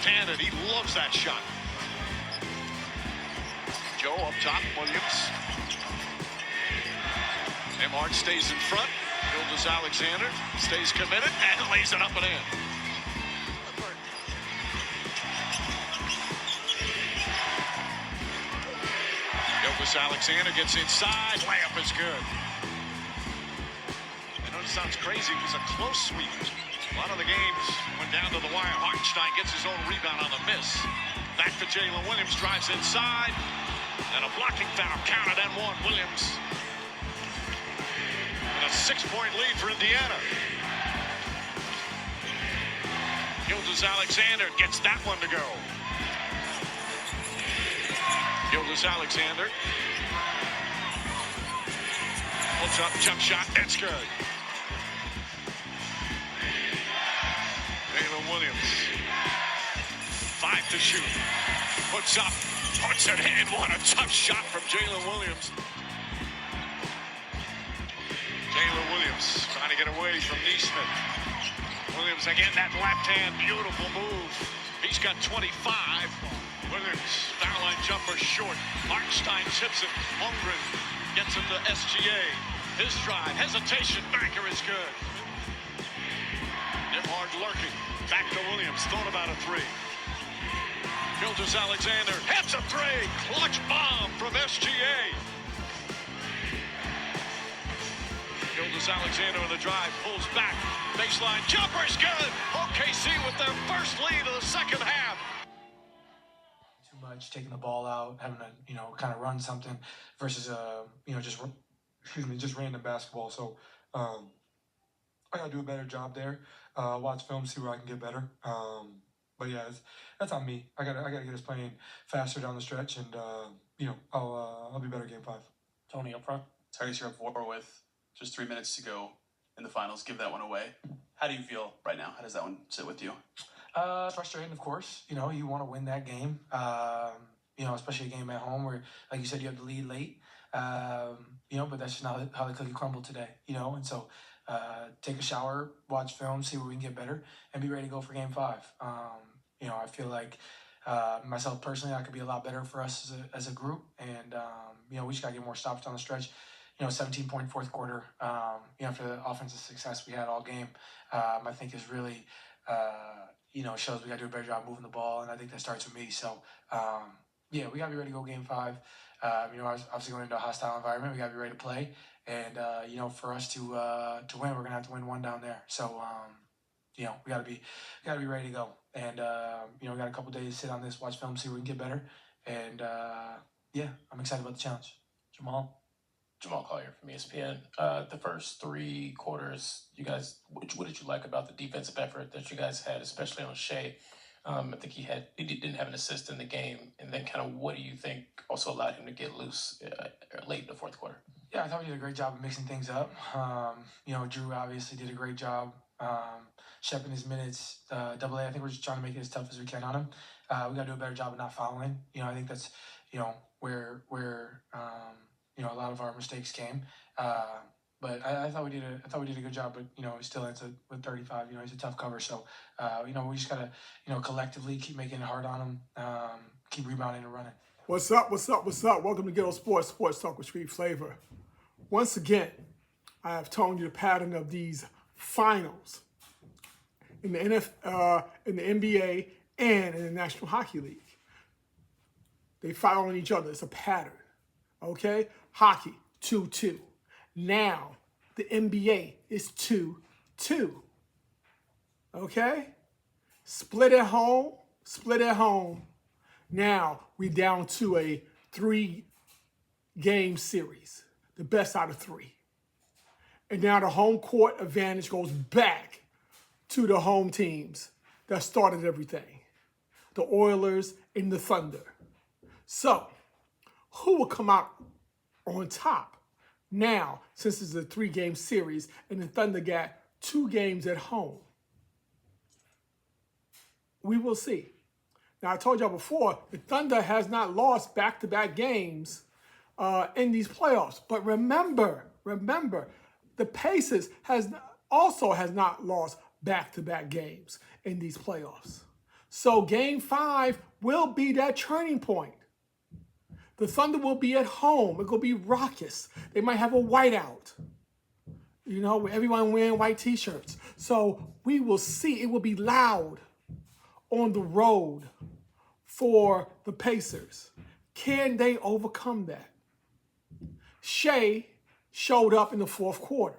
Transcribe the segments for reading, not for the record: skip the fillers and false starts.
left-handed. He loves that shot. Joe up top, Williams. Emhart stays in front. Gilgeous-Alexander stays committed and lays it up and in. Gilgeous-Alexander gets inside. Layup is good. I know it sounds crazy. It was a close sweep. A lot of the games went down to the wire. Hartenstein gets his own rebound on the miss. Back to Jalen Williams. Drives inside. And a blocking foul counted and one. Williams. And a 6-point lead for Indiana. Gilgeous-Alexander gets that one to go. Gilgeous-Alexander. Puts up, jump shot, that's good. Jalen Williams. 5 to shoot. Puts up, puts it in. What a tough shot from Jalen Williams. Jalen Williams trying to get away from Neesmith. Williams again, that left hand, beautiful move. He's got 25. Williams, foul line jumper short. Hartenstein chips it. Holmgren gets it to SGA. His drive, hesitation, banker is good. Emhart lurking. Back to Williams, thought about a three. Gilgeous-Alexander hits a three. Clutch bomb from SGA. Gilgeous-Alexander on the drive, pulls back. Baseline jumper's good. OKC with their first lead of the second half. Too much, taking the ball out, having to, kind of run something versus, just random basketball. So I got to do a better job there. Watch film, see where I can get better. But yeah, that's on me. I got to get us playing faster down the stretch, and I'll be better game 5. Tony up front. Tyrese, you're up 4 with just 3 minutes to go in the finals. Give that one away. How do you feel right now? How does that one sit with you? Frustrating, of course. You want to win that game. Especially a game at home where, like you said, you have the lead late. But that's just not how the cookie crumbled today. And so take a shower, watch film, see where we can get better, and be ready to go for game 5. I feel like myself personally, I could be a lot better for us as a group, and we just got to get more stops down the stretch. 17-point fourth quarter, after the offensive success we had all game, I think is really, shows we got to do a better job moving the ball, and I think that starts with me. So, we got to be ready to go game 5. Obviously going into a hostile environment, we got to be ready to play, and for us to win, we're gonna have to win one down there. So, we got to be ready to go, and we got a couple days to sit on this, watch film, see where we can get better, and I'm excited about the challenge. Jamal Collier from ESPN. The first 3 quarters, you guys, what did you like about the defensive effort that you guys had, especially on Shea? I think he didn't have an assist in the game, and then kind of what do you think also allowed him to get loose late in the fourth quarter? Yeah, I thought we did a great job of mixing things up. Drew obviously did a great job shepherding his minutes. Double A, I think we're just trying to make it as tough as we can on him. We got to do a better job of not fouling. I think that's where a lot of our mistakes came. But I thought we did a good job. But he still ends with 35. He's a tough cover. So we just gotta collectively keep making it hard on him. Keep rebounding and running. What's up? Welcome to GHET-TO Sports, Sports Talk with Street Flavor. Once again, I have told you the pattern of these finals in the in the NBA and in the National Hockey League. They foul on each other. It's a pattern. Okay? Hockey, 2-2. Now, the NBA is 2-2. Okay? Split at home. Now, we're down to a 3-game series. The best out of 3. And now the home court advantage goes back to the home teams that started everything. The Oilers and the Thunder. So, who will come out on top now, since it's a 3-game series and the Thunder got 2 games at home? We will see. Now, I told y'all before, the Thunder has not lost back-to-back games in these playoffs. But remember, the Pacers has not lost back-to-back games in these playoffs. So Game 5 will be that turning point. The Thunder will be at home. It will be raucous. They might have a whiteout, where everyone wearing white T-shirts. So we will see. It will be loud on the road for the Pacers. Can they overcome that? Shea showed up in the fourth quarter.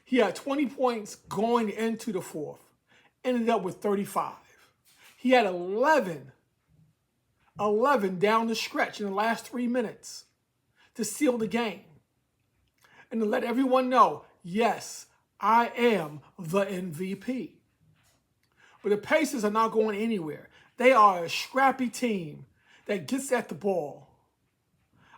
He had 20 points going into the fourth, ended up with 35. He had 11 down the stretch in the last 3 minutes to seal the game and to let everyone know, yes, I am the MVP. But the Pacers are not going anywhere. They are a scrappy team that gets at the ball.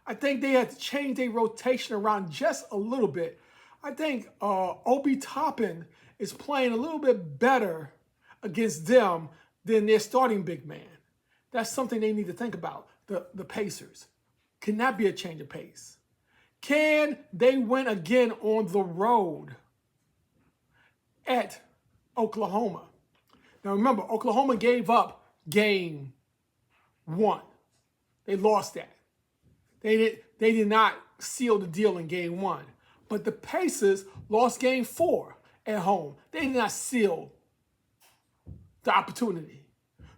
I think they had to change their rotation around just a little bit. I think Obi Toppin is playing a little bit better against them than their starting big man. That's something they need to think about, the Pacers. Can that be a change of pace? Can they win again on the road at Oklahoma? Now remember, Oklahoma gave up Game 1. They lost that. They did not seal the deal in Game 1. But the Pacers lost Game 4 at home. They did not seal the opportunity.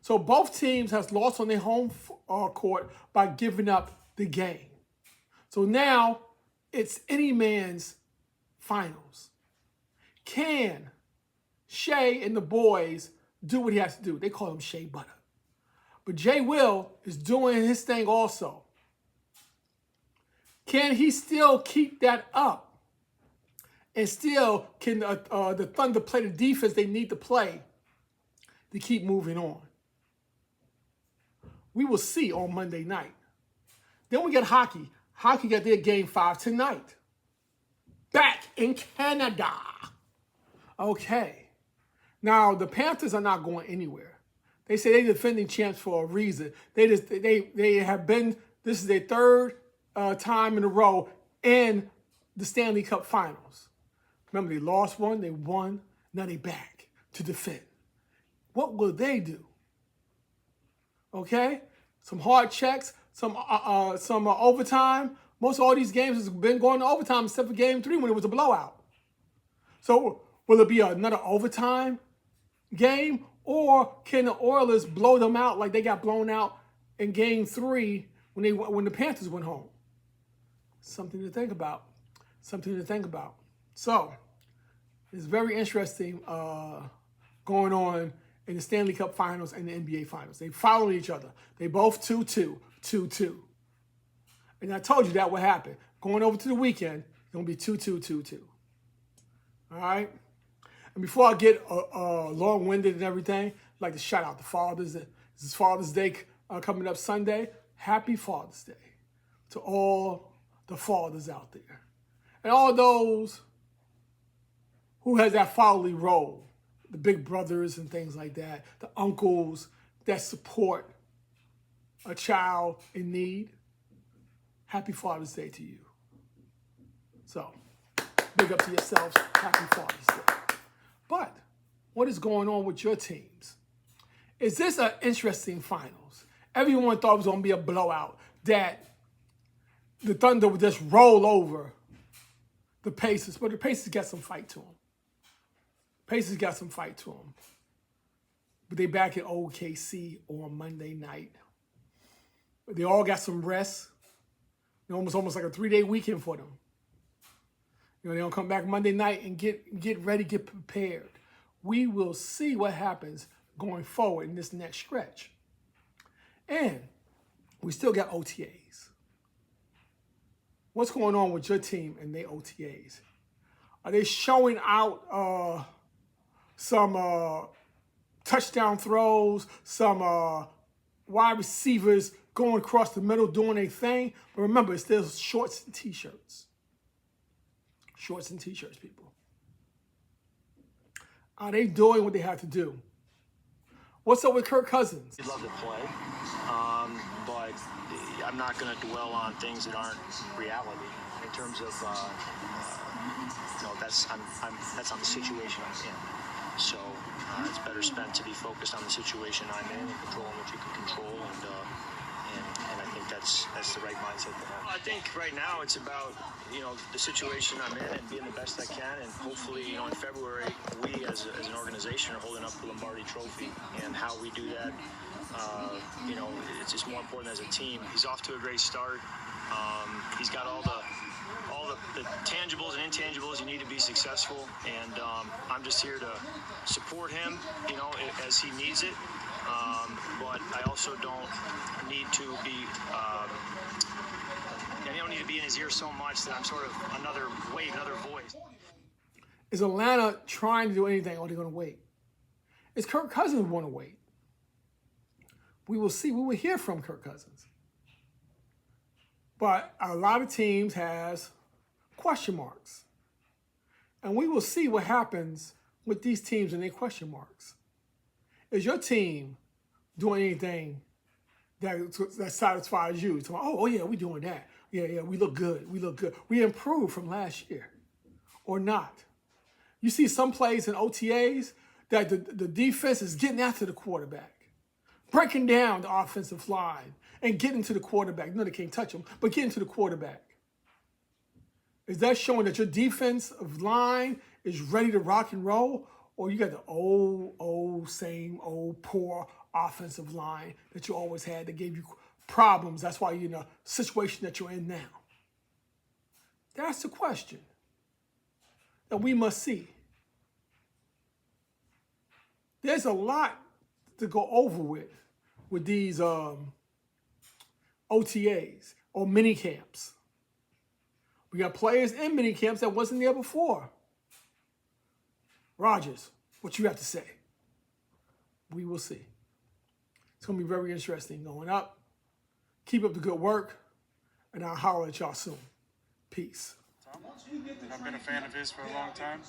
So both teams has lost on their home court by giving up the game. So now it's any man's finals. Can Shea and the boys do what he has to do? They call him Shea Butter. But Jay Will is doing his thing also. Can he still keep that up? And still, can the Thunder play the defense they need to play to keep moving on? We will see on Monday night. Then we get hockey. Hockey got their Game 5 tonight. Back in Canada. Okay. Now, the Panthers are not going anywhere. They say they're defending champs for a reason. They have been, this is their third time in a row in the Stanley Cup Finals. Remember, they lost one, they won, now they back to defend. What will they do? Okay? Some hard checks, some overtime. Most of all these games has been going to overtime except for Game 3 when it was a blowout. So will it be another overtime game, or can the Oilers blow them out like they got blown out in Game 3 when the Panthers went home? Something to think about. Something to think about. So it's very interesting going on in the Stanley Cup Finals and the NBA Finals. They follow each other. They both 2-2, 2-2. And I told you that would happen. Going over to the weekend, it's going to be 2-2, 2-2. All right? And before I get long-winded and everything, I'd like to shout out the fathers. This is Father's Day coming up Sunday. Happy Father's Day to all the fathers out there. And all those who has that fatherly role, the big brothers and things like that, the uncles that support a child in need. Happy Father's Day to you. So, big up to yourselves. Happy Father's Day. But what is going on with your teams? Is this an interesting finals? Everyone thought it was going to be a blowout, that the Thunder would just roll over the Pacers, but the Pacers got some fight to them. Pacers got some fight to them. But they back at OKC on Monday night. They all got some rest. Almost like a 3-day weekend for them. They don't come back Monday night and get ready, get prepared. We will see what happens going forward in this next stretch. And we still got OTAs. What's going on with your team and their OTAs? Are they showing out some touchdown throws, some wide receivers going across the middle doing their thing? But remember, it's still shorts and T-shirts. Shorts and T-shirts, people. Are they doing what they have to do? What's up with Kirk Cousins? I'd love to play, but I'm not going to dwell on things that aren't reality. In terms of, that's on the situation I'm in. So it's better spent to be focused on the situation I'm in and controlling what you can control. And I think that's the right mindset to have. I think right now it's about, the situation I'm in and being the best I can. And hopefully, in February, we as an organization are holding up the Lombardi Trophy. And how we do that, it's just more important as a team. He's off to a great start. He's got all the tangibles and intangibles you need to be successful. And I'm just here to support him, as he needs it. But I also don't need to be, I don't need to be in his ear so much that I'm sort of another voice. Is Atlanta trying to do anything, or are they going to wait? Is Kirk Cousins want to wait? We will see. We will hear from Kirk Cousins. But a lot of teams has question marks. And we will see what happens with these teams and their question marks. Is your team doing anything that satisfies you? So, oh yeah, we're doing that. Yeah, we look good. We improved from last year. Or not. You see some plays in OTAs that the defense is getting after the quarterback, breaking down the offensive line and getting to the quarterback. No, they can't touch him, but getting to the quarterback. Is that showing that your defensive line is ready to rock and roll? Or you got the same old poor offensive line that you always had that gave you problems? That's why you're in a situation that you're in now. That's the question that we must see. There's a lot to go over with these OTAs or mini camps. We got players in mini camps that wasn't there before. Rogers, what you have to say? We will see. It's going to be very interesting going up. Keep up the good work, and I'll holler at y'all soon. Peace. I've been a fan of his for a long time.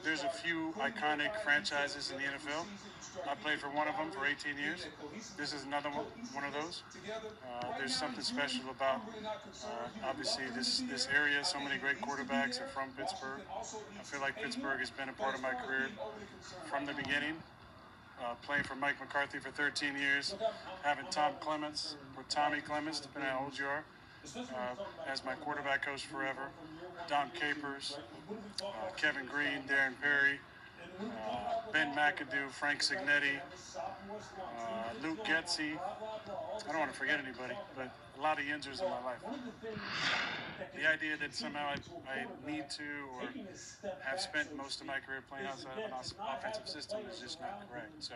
There's a few iconic franchises in the NFL. I played for one of them for 18 years. This is another one of those. There's something special about, obviously, this area. So many great quarterbacks are from Pittsburgh. I feel like Pittsburgh has been a part of my career from the beginning. Playing for Mike McCarthy for 13 years, having Tom Clements, or Tommy Clements, depending on how old you are, as my quarterback coach forever. Don Capers, Kevin Green, Darren Perry, Ben McAdoo, Frank Signetti, Luke Getzey. I don't want to forget anybody, but a lot of Yinzers in my life. The idea that somehow I need to or have spent most of my career playing outside of an offensive system is just not correct. So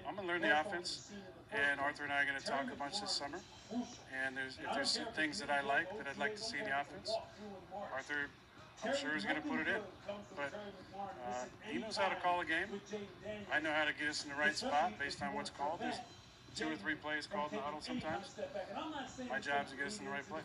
I'm going to learn the offense, and Arthur and I are going to talk a bunch this summer. And if there's things that I like that I'd like to see in the offense, Arthur, I'm sure he's going to put it in. But he knows how to call a game. I know how to get us in the right spot based on what's called. There's 2 or 3 plays called in the huddle sometimes. My job is to get us in the right play.